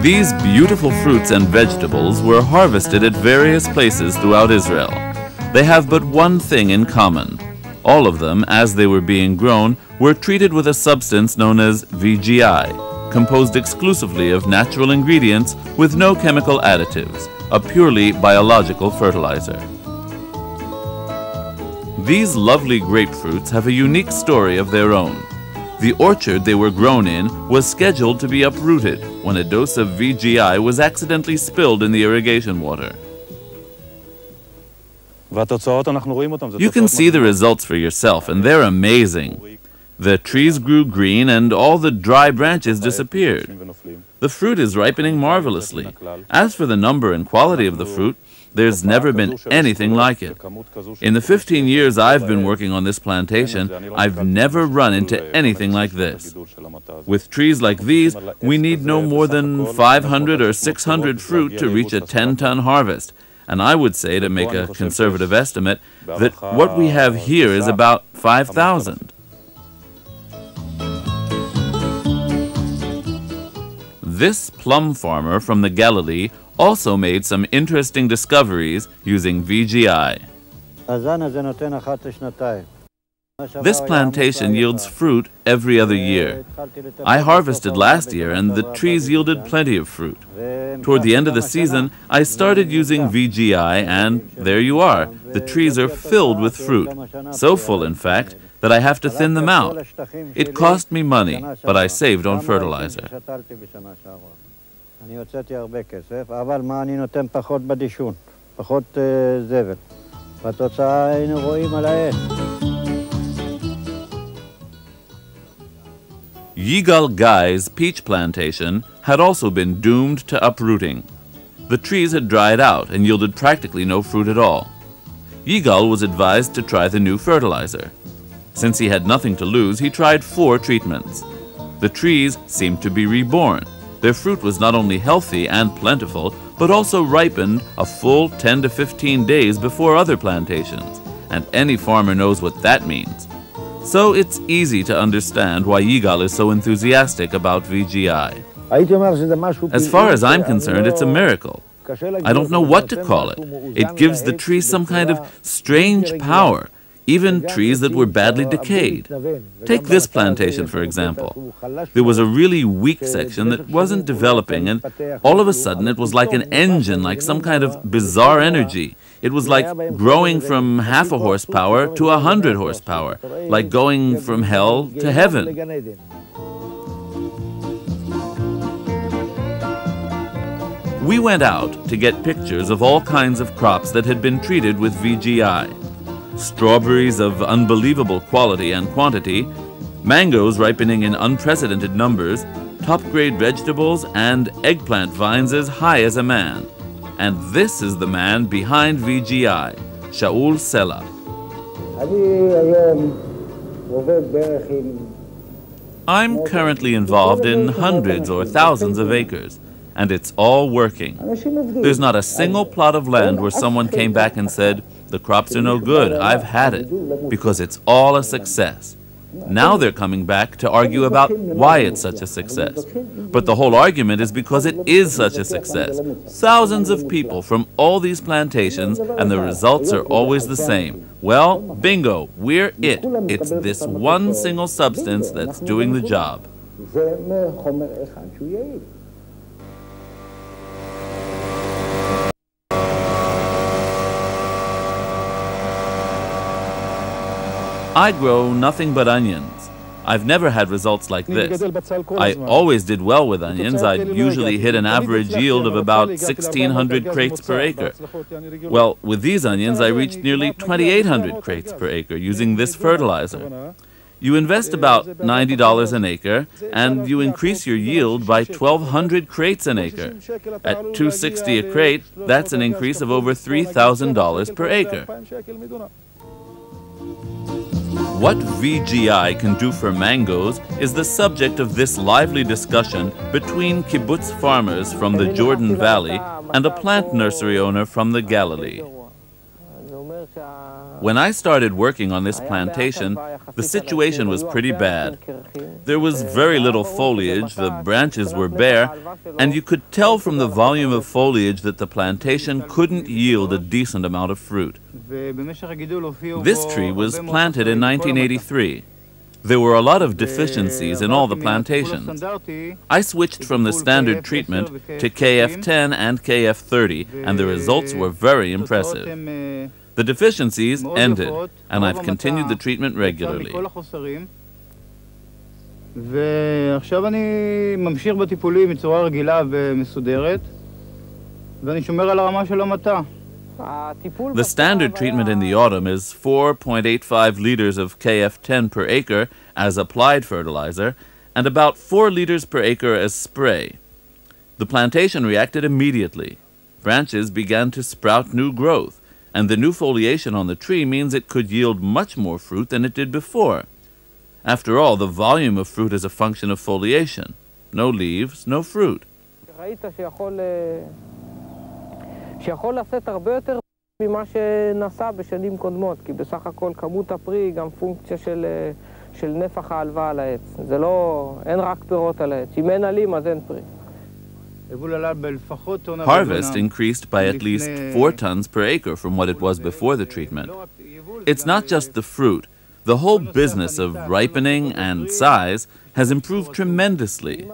These beautiful fruits and vegetables were harvested at various places throughout Israel. They have but one thing in common. All of them, as they were being grown, were treated with a substance known as VGI, composed exclusively of natural ingredients with no chemical additives, a purely biological fertilizer. These lovely grapefruits have a unique story of their own. The orchard they were grown in was scheduled to be uprooted when a dose of VGI was accidentally spilled in the irrigation water. You can see the results for yourself, and they're amazing. The trees grew green and all the dry branches disappeared. The fruit is ripening marvelously. As for the number and quality of the fruit, there's never been anything like it. In the 15 years I've been working on this plantation, I've never run into anything like this. With trees like these, we need no more than 500 or 600 fruit to reach a 10-ton harvest. And I would say, to make a conservative estimate, that what we have here is about 5,000. This plum farmer from the Galilee also made some interesting discoveries using VGI. This plantation yields fruit every other year. I harvested last year and the trees yielded plenty of fruit. Toward the end of the season, I started using VGI and there you are. The trees are filled with fruit, so full in fact that I have to thin them out. It cost me money, but I saved on fertilizer. Yigal Guy's peach plantation had also been doomed to uprooting. The trees had dried out and yielded practically no fruit at all. Yigal was advised to try the new fertilizer. Since he had nothing to lose, he tried 4 treatments. The trees seemed to be reborn. Their fruit was not only healthy and plentiful, but also ripened a full 10 to 15 days before other plantations, and any farmer knows what that means. So it's easy to understand why Yigal is so enthusiastic about VGI. As far as I'm concerned, it's a miracle. I don't know what to call it. It gives the tree some kind of strange power, even trees that were badly decayed. Take this plantation, for example. There was a really weak section that wasn't developing, and all of a sudden it was like an engine, like some kind of bizarre energy. It was like growing from half a horsepower to 100 horsepower, like going from hell to heaven. We went out to get pictures of all kinds of crops that had been treated with VGI. Strawberries of unbelievable quality and quantity, mangoes ripening in unprecedented numbers, top-grade vegetables, and eggplant vines as high as a man. And this is the man behind VGI, Shaul Sela. I'm currently involved in hundreds or thousands of acres, and it's all working. There's not a single plot of land where someone came back and said, "The crops are no good, I've had it," because it's all a success. Now they're coming back to argue about why it's such a success. But the whole argument is because it is such a success. Thousands of people from all these plantations, and the results are always the same. Well, bingo, we're it. It's this one single substance that's doing the job. I grow nothing but onions. I've never had results like this. I always did well with onions. I'd usually hit an average yield of about 1,600 crates per acre. Well, with these onions, I reached nearly 2,800 crates per acre using this fertilizer. You invest about $90 an acre, and you increase your yield by 1,200 crates an acre. At $260 a crate, that's an increase of over $3,000 per acre. What VGI can do for mangoes is the subject of this lively discussion between kibbutz farmers from the Jordan Valley and a plant nursery owner from the Galilee. When I started working on this plantation, the situation was pretty bad. There was very little foliage, the branches were bare, and you could tell from the volume of foliage that the plantation couldn't yield a decent amount of fruit. This tree was planted in 1983. There were a lot of deficiencies in all the plantations. I switched from the standard treatment to KF10 and KF30, and the results were very impressive. The deficiencies ended, and I've continued the treatment regularly. ועכשיו אני ממשיך בטיפולים בצורה רגילה ומסודרת, ואני שומר על הרמה של המטע. The standard treatment in the autumn is 4.85 liters of KF10 per acre as applied fertilizer and about 4 liters per acre as spray. The plantation reacted immediately. Branches began to sprout new growth, and the new foliation on the tree means it could yield much more fruit than it did before. After all, the volume of fruit is a function of foliation. No leaves, no fruit. שיכול לשאת הרבה יותר ממה שנעשה בשנים קודמות, כי בסך הכל כמות הפרי היא גם פונקציה של נפח ההלוואה על העץ. זה לא, אין רק פירות על העץ. אם אין עלים, אז אין פרי. Harvest increased by at least 4 tons per acre from what it was before the treatment. It's not just the fruit. The whole business of ripening and size has improved tremendously.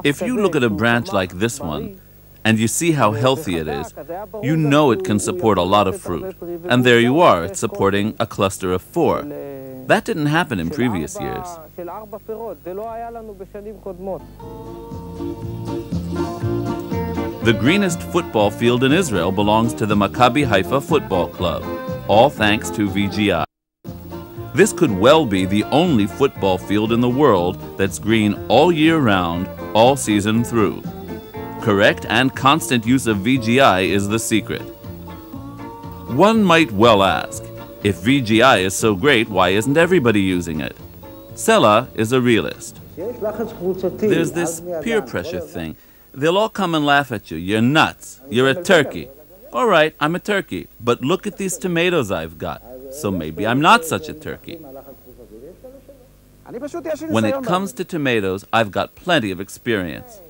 If you look at a branch like this one, and you see how healthy it is, you know it can support a lot of fruit. And there you are, it's supporting a cluster of 4. That didn't happen in previous years. The greenest football field in Israel belongs to the Maccabi Haifa Football Club, all thanks to VGI. This could well be the only football field in the world that's green all year round, all season through. Correct and constant use of VGI is the secret. One might well ask, if VGI is so great, why isn't everybody using it? Sela is a realist. There's this peer pressure thing. They'll all come and laugh at you. You're nuts. You're a turkey. All right, I'm a turkey, but look at these tomatoes I've got. So maybe I'm not such a turkey. When it comes to tomatoes, I've got plenty of experience.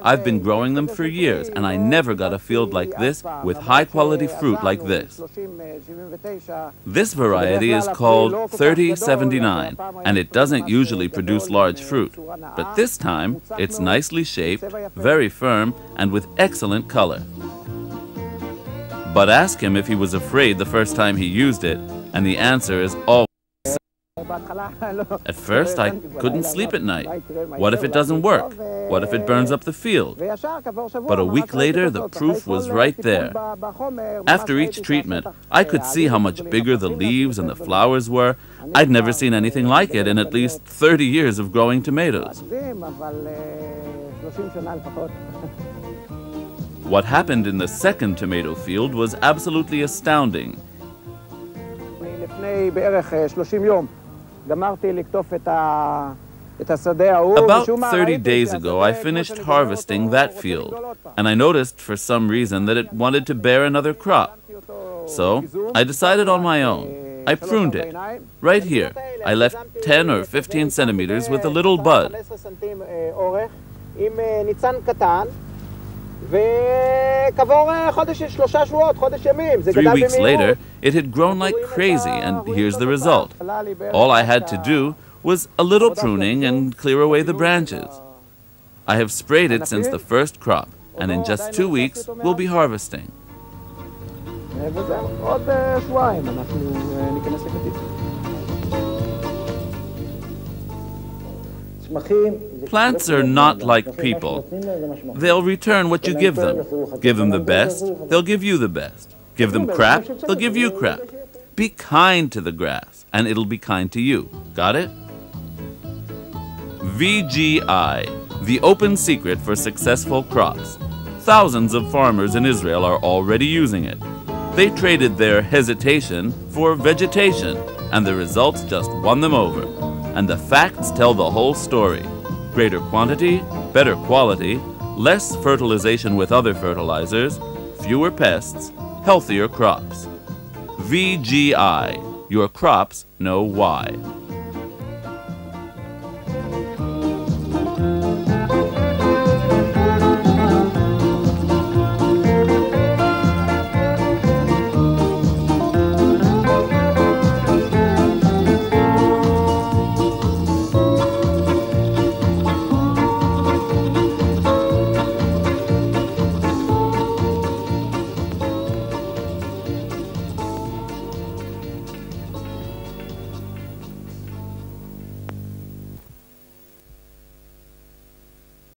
I've been growing them for years, and I never got a field like this with high-quality fruit like this. This variety is called 3079, and it doesn't usually produce large fruit. But this time, it's nicely shaped, very firm, and with excellent color. But ask him if he was afraid the first time he used it, and the answer is always. At first, I couldn't sleep at night. What if it doesn't work? What if it burns up the field? But a week later, the proof was right there. After each treatment, I could see how much bigger the leaves and the flowers were. I'd never seen anything like it in at least 30 years of growing tomatoes. What happened in the second tomato field was absolutely astounding. About 30 days ago, I finished harvesting that field, and I noticed for some reason that it wanted to bear another crop. So I decided on my own. I pruned it. Right here, I left 10 or 15 centimeters with a little bud. 3 weeks later, it had grown like crazy, and here's the result. All I had to do was a little pruning and clear away the branches. I have sprayed it since the first crop, and in just 2 weeks, we'll be harvesting. Plants are not like people. They'll return what you give them. Give them the best, they'll give you the best. Give them crap, they'll give you crap. Be kind to the grass, and it'll be kind to you. Got it? VGI, the open secret for successful crops. Thousands of farmers in Israel are already using it. They traded their hesitation for vegetation, and the results just won them over. And the facts tell the whole story. Greater quantity, better quality, less fertilization with other fertilizers, fewer pests, healthier crops. VGI. Your crops know why.